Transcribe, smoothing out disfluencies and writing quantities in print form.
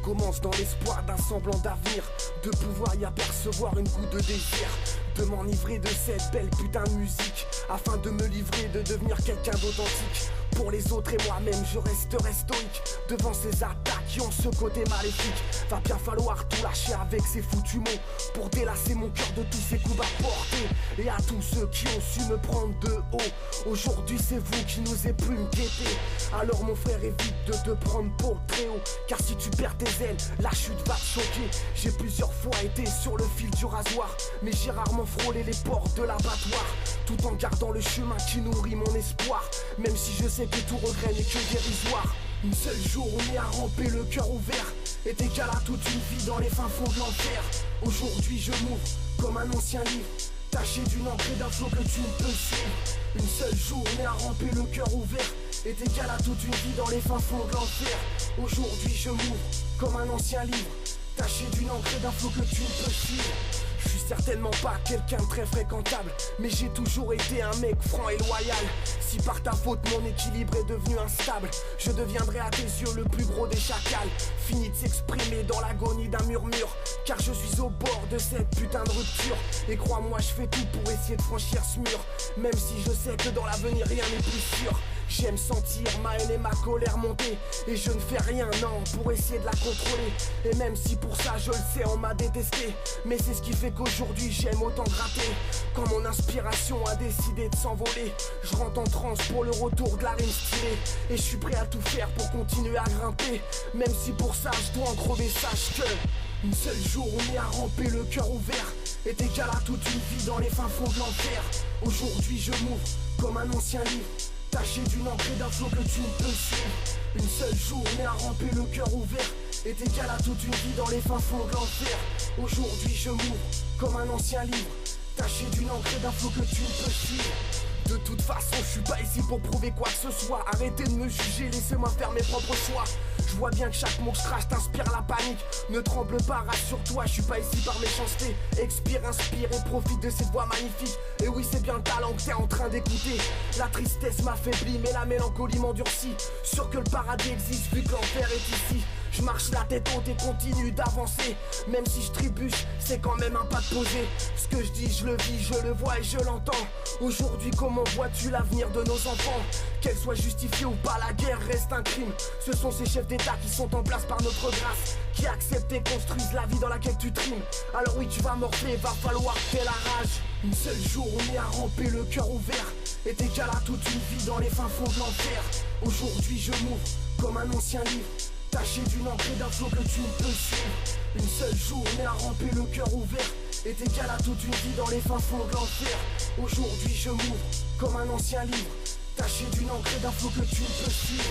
commence dans l'espoir d'un semblant d'avenir, de pouvoir y apercevoir une goutte de désir, de m'enivrer de cette belle putain de musique, afin de me livrer, de devenir quelqu'un d'authentique. Pour les autres et moi-même je resterai stoïque devant ces attaques qui ont ce côté maléfique. Va bien falloir tout lâcher avec ces foutus mots pour délasser mon cœur de tous ces coups à porter. Et à tous ceux qui ont su me prendre de haut, aujourd'hui c'est vous qui n'osez plus me guetter. Alors mon frère, évite de te prendre pour le très haut, car si tu perds tes ailes, la chute va te choquer. J'ai plusieurs fois été sur le fil du rasoir, mais j'ai rarement frôlé les portes de l'abattoir, tout en gardant le chemin qui nourrit mon espoir, même si je sais que tout regret n'est que dérisoire. Une seule journée à ramper le cœur ouvert est égal à toute une vie dans les fins fonds de l'enfer. Aujourd'hui je m'ouvre comme un ancien livre, taché d'une encre et d'un flot que tu ne peux suivre. Une seule journée à ramper le cœur ouvert est égal à toute une vie dans les fins fonds de l'enfer. Aujourd'hui je m'ouvre comme un ancien livre, taché d'une encre et d'un flot que tu ne peux suivre. Je suis certainement pas quelqu'un de très fréquentable, mais j'ai toujours été un mec franc et loyal. Si par ta faute mon équilibre est devenu instable, je deviendrai à tes yeux le plus gros des chacals. Fini de s'exprimer dans l'agonie d'un murmure, car je suis au bord de cette putain de rupture. Et crois-moi, je fais tout pour essayer de franchir ce mur, même si je sais que dans l'avenir rien n'est plus sûr. J'aime sentir ma haine et ma colère monter, et je ne fais rien, non, pour essayer de la contrôler. Et même si pour ça je le sais on m'a détesté, mais c'est ce qui fait qu'aujourd'hui j'aime autant gratter. Quand mon inspiration a décidé de s'envoler, je rentre en transe pour le retour de la rime stylée. Et je suis prêt à tout faire pour continuer à grimper, même si pour ça je dois en crever. Sache que une seule journée à ramper le cœur ouvert est égal à toute une vie dans les fins fonds de l'enfer. Aujourd'hui je m'ouvre comme un ancien livre, taché d'une encre et d'un flot que tu ne peux suivre. Une seule journée à ramper le cœur ouvert est égal à toute une vie dans les fins fonds de l'enfer. Aujourd'hui je m'ouvre comme un ancien livre, taché d'une encre et d'un flot que tu ne peux suivre. De toute façon je suis pas ici pour prouver quoi que ce soit. Arrêtez de me juger, laissez-moi faire mes propres choix. Je vois bien que chaque mot que je crache t'inspire la panique. Ne tremble pas, rassure-toi, je suis pas ici par méchanceté. Expire, inspire et profite de cette voix magnifique. Et oui, c'est bien le talent que t'es en train d'écouter. La tristesse m'affaiblit mais la mélancolie m'endurcit. Sûr que le paradis existe vu que l'enfer est ici. Je marche la tête haute et continue d'avancer. Même si je trébuche, c'est quand même un pas de posé. Ce que je dis, je le vis, je le vois et je l'entends. Aujourd'hui, comment vois-tu l'avenir de nos enfants? Qu'elle soit justifiée ou pas, la guerre reste un crime. Ce sont ces chefs d'état qui sont en place par notre grâce, qui acceptent et construisent la vie dans laquelle tu trimes. Alors oui, tu vas morfler, va falloir faire la rage. Une seule journée à ramper le cœur ouvert est égal à toute une vie dans les fins fonds de l'enfer. Aujourd'hui je m'ouvre comme un ancien livre, taché d'une encre et d'un flot que tu ne peux suivre. Une seule journée à ramper le cœur ouvert est égal à toute une vie dans les fins fonds de l'enfer. Aujourd'hui je m'ouvre comme un ancien livre, taché d'une encre et d'un flot que tu ne peux suivre.